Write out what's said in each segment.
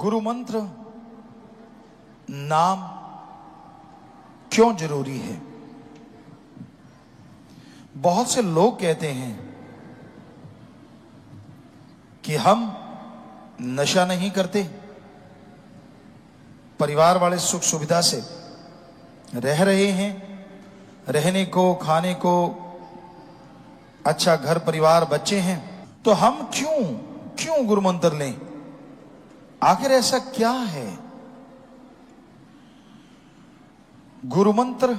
गुरु मंत्र नाम क्यों जरूरी है? बहुत से लोग कहते हैं कि हम नशा नहीं करते, परिवार वाले सुख सुविधा से रह रहे हैं, रहने को खाने को अच्छा घर परिवार बच्चे हैं, तो हम क्यों गुरु मंत्र लें? आखिर ऐसा क्या है? गुरु मंत्र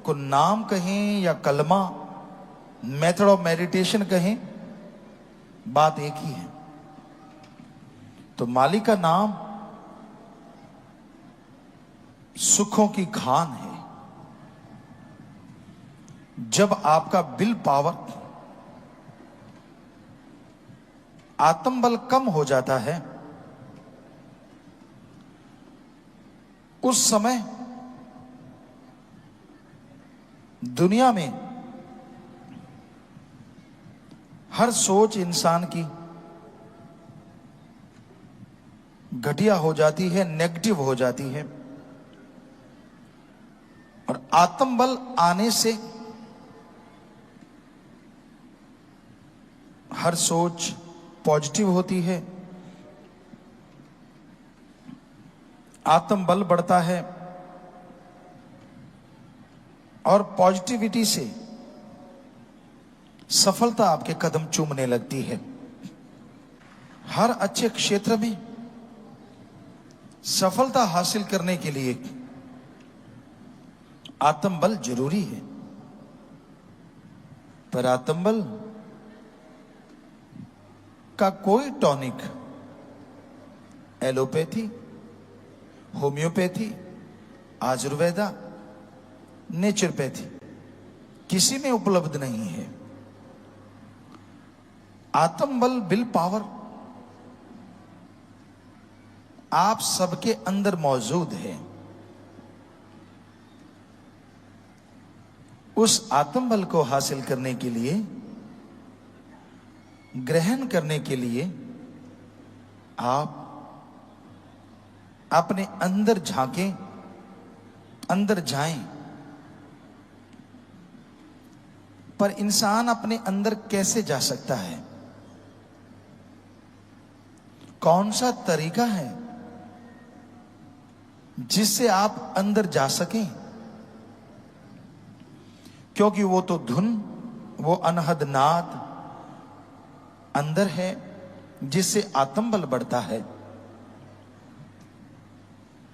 को नाम कहें या कलमा, मेथड ऑफ मेडिटेशन कहें, बात एक ही है। तो मालिक का नाम सुखों की खान है। जब आपका विल पावर, आत्मबल कम हो जाता है, उस समय दुनिया में हर सोच इंसान की घटिया हो जाती है, नेगेटिव हो जाती है, और आत्मबल आने से हर सोच पॉजिटिव होती है, आत्मबल बढ़ता है और पॉजिटिविटी से सफलता आपके कदम चूमने लगती है। हर अच्छे क्षेत्र में सफलता हासिल करने के लिए आत्मबल जरूरी है, पर आत्मबल का कोई tonic allopathy, homeopathy, Ayurveda, naturopathy किसी में उपलब्ध नहीं है। आत्मबल, विल पावर आप सबके अंदर मौजूद है। उस आत्मबल को हासिल करने के लिए, ग्रहण करने के लिए आप अपने अंदर झांकें, अंदर जाएं। पर इंसान अपने अंदर कैसे जा सकता है? कौन सा तरीका है जिससे आप अंदर जा सकें? क्योंकि वो तो धुन, वो अनहद नाद अंदर है जिससे आत्मबल बढ़ता है।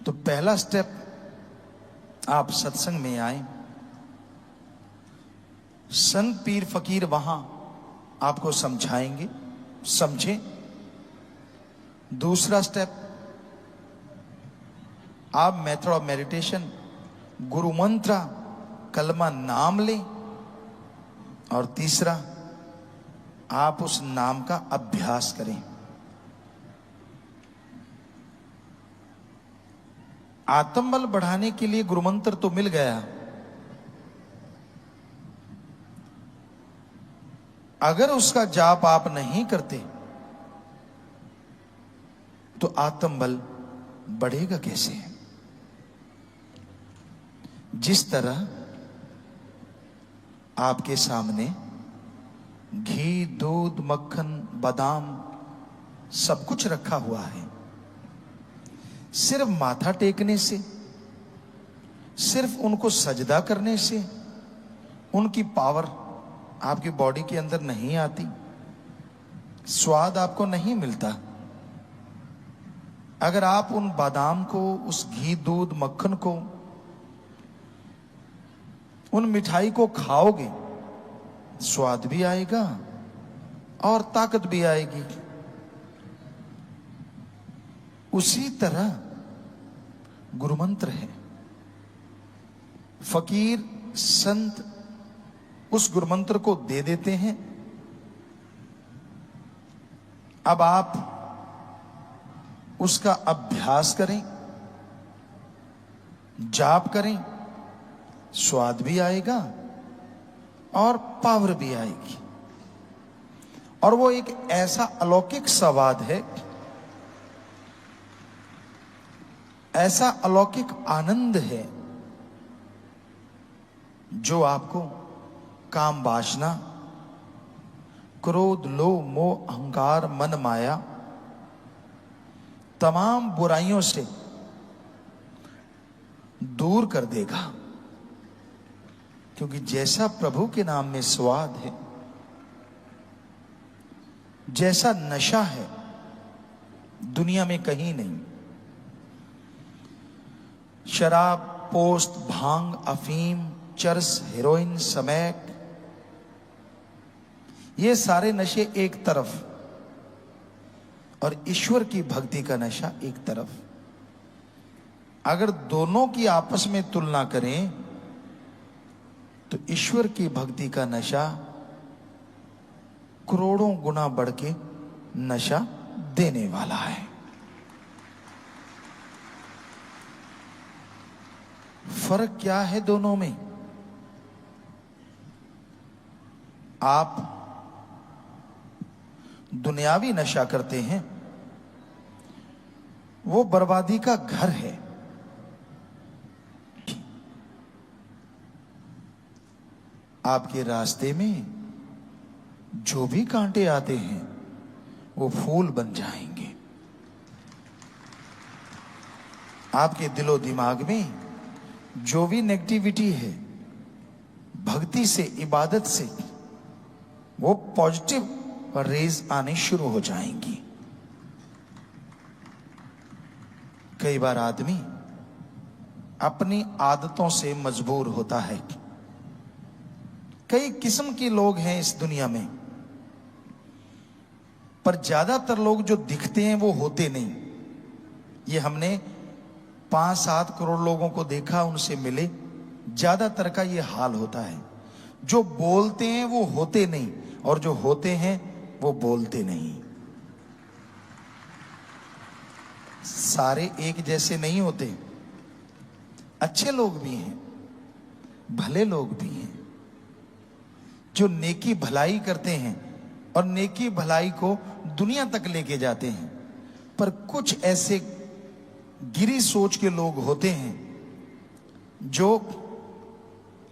तो पहला स्टेप, आप सत्संग में आए, संत पीर फकीर वहां आपको समझाएंगे, समझें। दूसरा स्टेप, आप मेथड ऑफ मेडिटेशन, गुरु मंत्र, कलमा नाम लें। और तीसरा, आप उस नाम का अभ्यास करें। आत्मबल बढ़ाने के लिए गुरु मंत्र तो मिल गया, अगर उसका जाप आप नहीं करते तो आत्मबल बढ़ेगा कैसे? जिस तरह आपके सामने घी, दूध, मक्खन, बादाम सब कुछ रखा हुआ है, सिर्फ माथा टेकने से, सिर्फ उनको सजदा करने से उनकी पावर आपकी बॉडी के अंदर नहीं आती, स्वाद आपको नहीं मिलता। अगर आप उन बादाम को, उस घी, दूध, मक्खन को, उन मिठाई को खाओगे, स्वाद भी आएगा और ताकत भी आएगी। उसी तरह गुरु मंत्र है। फकीर, संत उस गुरु मंत्र को दे देते हैं। अब आप उसका अभ्यास करें, जाप करें, स्वाद भी आएगा और पावर भी आएगी। और वो एक ऐसा अलौकिक स्वाद है ऐसा अलौकिक आनंद है जो आपको काम वासना, क्रोध, लोभ, मोह, अहंकार, मन, माया, तमाम बुराइयों से दूर कर देगा। क्योंकि जैसा प्रभु के नाम में स्वाद है, जैसा नशा है, दुनिया में कहीं नहीं। शराब, पोस्त, भांग, अफीम, चरस, हेरोइन, स्मैक, ये सारे नशे एक तरफ और ईश्वर की भक्ति का नशा एक तरफ। अगर दोनों की आपस में तुलना करें तो ईश्वर की भक्ति का नशा करोड़ों गुना बढ़ के नशा देने वाला है। फर्क क्या है दोनों में? आप दुनियावी नशा करते हैं, वो बर्बादी का घर है। आपके रास्ते में जो भी कांटे आते हैं वो फूल बन जाएंगे। आपके दिलो दिमाग में जो भी नेगेटिविटी है, भक्ति से, इबादत से वो पॉजिटिव रेज आने शुरू हो जाएंगी। कई बार आदमी अपनी आदतों से मजबूर होता है। कई किस्म के लोग हैं इस दुनिया में, पर ज्यादातर लोग जो दिखते हैं वो होते नहीं। ये हमने 5-7 करोड़ लोगों को देखा, उनसे मिले, ज्यादातर का ये हाल होता है। जो बोलते हैं वो होते नहीं, और जो होते हैं वो बोलते नहीं। सारे एक जैसे नहीं होते। अच्छे लोग भी हैं, भले लोग भी हैं, जो नेकी भलाई करते हैं और नेकी भलाई को दुनिया तक लेके जाते हैं। पर कुछ ऐसे गिरी सोच के लोग होते हैं जो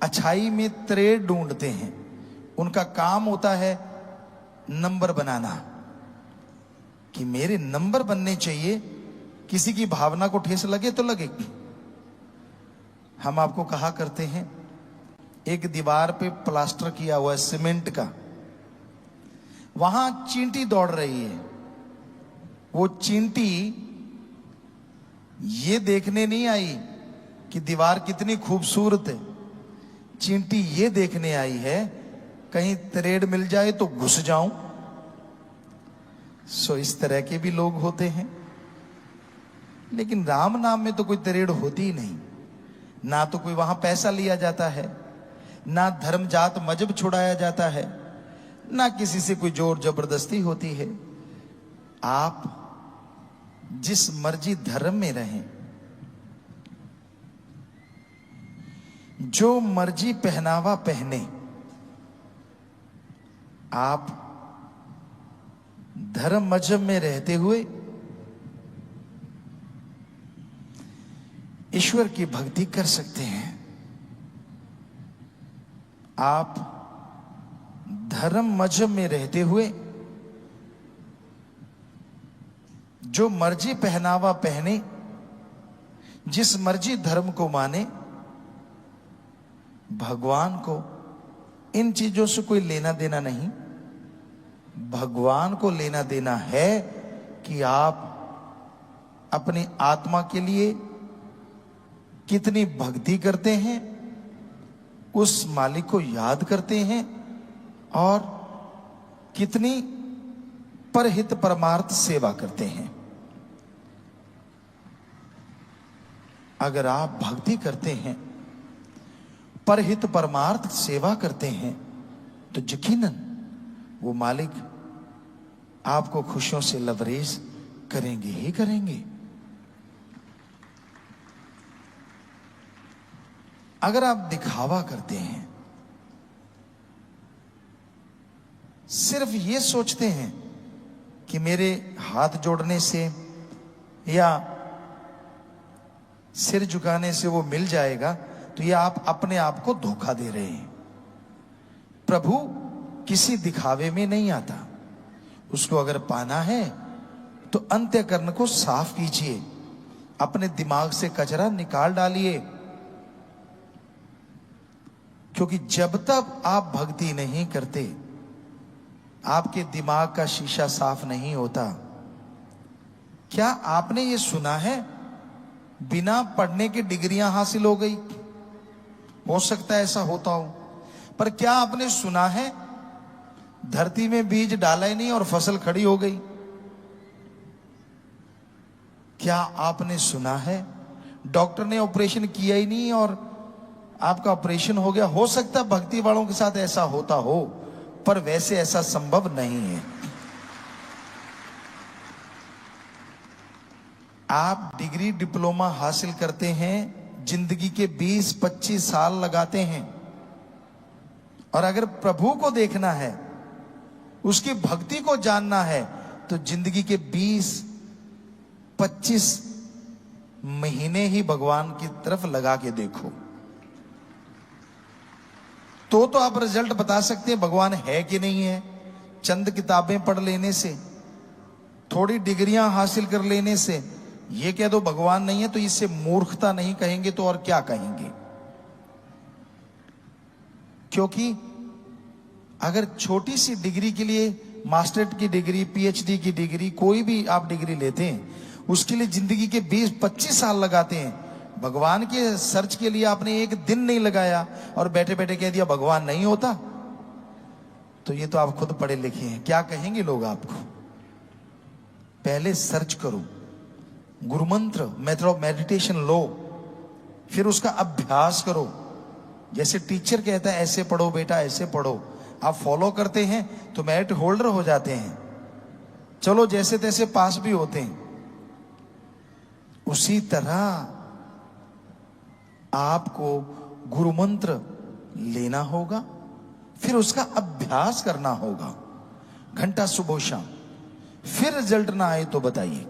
अच्छाई में त्रेड़ ढूंढते हैं। उनका काम होता है नंबर बनाना, कि मेरे नंबर बनने चाहिए, किसी की भावना को ठेस लगे तो लगे। हम आपको कहा करते हैं, एक दीवार पे प्लास्टर किया हुआ है सीमेंट का, वहां चींटी दौड़ रही है। वो चींटी ये देखने नहीं आई कि दीवार कितनी खूबसूरत है, चींटी ये देखने आई है कहीं त्रेड़ मिल जाए तो घुस जाऊं। सो इस तरह के भी लोग होते हैं। लेकिन राम नाम में तो कोई त्रेड़ होती ही नहीं। ना तो कोई वहां पैसा लिया जाता है, ना धर्म जात मजहब छुड़ाया जाता है, ना किसी से कोई जोर जबरदस्ती होती है। आप जिस मर्जी धर्म में रहें, जो मर्जी पहनावा पहने, आप धर्म मजहब में रहते हुए ईश्वर की भक्ति कर सकते हैं। आप धर्म मजहब में रहते हुए जो मर्जी पहनावा पहने, जिस मर्जी धर्म को माने, भगवान को इन चीजों से कोई लेना देना नहीं। भगवान को लेना देना है कि आप अपनी आत्मा के लिए कितनी भक्ति करते हैं, उस मालिक को याद करते हैं, और कितनी परहित परमार्थ सेवा करते हैं। अगर आप भक्ति करते हैं, परहित परमार्थ सेवा करते हैं, तो यकीनन वो मालिक आपको खुशियों से लबरेज करेंगे ही करेंगे। अगर आप दिखावा करते हैं, सिर्फ ये सोचते हैं कि मेरे हाथ जोड़ने से या सिर झुकाने से वो मिल जाएगा, तो ये आप अपने आप को धोखा दे रहे हैं। प्रभु किसी दिखावे में नहीं आता। उसको अगर पाना है तो अंतःकरण को साफ कीजिए, अपने दिमाग से कचरा निकाल डालिए। क्योंकि जब तक आप भक्ति नहीं करते, आपके दिमाग का शीशा साफ नहीं होता। क्या आपने ये सुना है बिना पढ़ने की डिग्रियां हासिल हो गई? हो सकता है ऐसा होता हो, पर क्या आपने सुना है धरती में बीज डाला ही नहीं और फसल खड़ी हो गई? क्या आपने सुना है डॉक्टर ने ऑपरेशन किया ही नहीं और आपका ऑपरेशन हो गया? हो सकता है भक्ति वालों के साथ ऐसा होता हो, पर वैसे ऐसा संभव नहीं है। आप डिग्री डिप्लोमा हासिल करते हैं, जिंदगी के 20-25 साल लगाते हैं, और अगर प्रभु को देखना है, उसकी भक्ति को जानना है, तो जिंदगी के 20-25 महीने ही भगवान की तरफ लगा के देखो, तो आप रिजल्ट बता सकते हैं भगवान है कि नहीं है। चंद किताबें पढ़ लेने से, थोड़ी डिग्रियां हासिल कर लेने से ये कह दो भगवान नहीं है, तो इससे मूर्खता नहीं कहेंगे तो और क्या कहेंगे? क्योंकि अगर छोटी सी डिग्री के लिए, मास्टरेट की डिग्री, पीएचडी की डिग्री, कोई भी आप डिग्री लेते हैं, उसके लिए जिंदगी के 20-25 साल लगाते हैं। भगवान के सर्च के लिए आपने एक दिन नहीं लगाया और बैठे बैठे कह दिया भगवान नहीं होता, तो ये तो आप खुद पढ़े लिखे हैं, क्या कहेंगे लोग आपको? पहले सर्च करो, गुरु मंत्र, मेथड ऑफ मेडिटेशन लो, फिर उसका अभ्यास करो। जैसे टीचर कहता है ऐसे पढ़ो बेटा, ऐसे पढ़ो, आप फॉलो करते हैं तो मेरिट होल्डर हो जाते हैं, चलो जैसे तैसे पास भी होते हैं। उसी तरह आपको गुरु मंत्र लेना होगा, फिर उसका अभ्यास करना होगा, घंटा सुबह शाम। फिर रिजल्ट ना आए तो बताइए।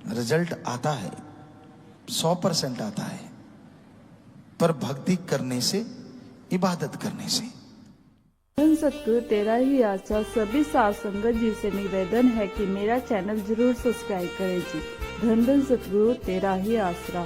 रिजल्ट आता है, 100% आता है, पर भक्ति करने से, इबादत करने से। धन सतगुरु तेरा ही आसरा। सभी साध संगत जी से निवेदन है कि मेरा चैनल जरूर सब्सक्राइब करें जी। धन धन सतगुरु तेरा ही आसरा।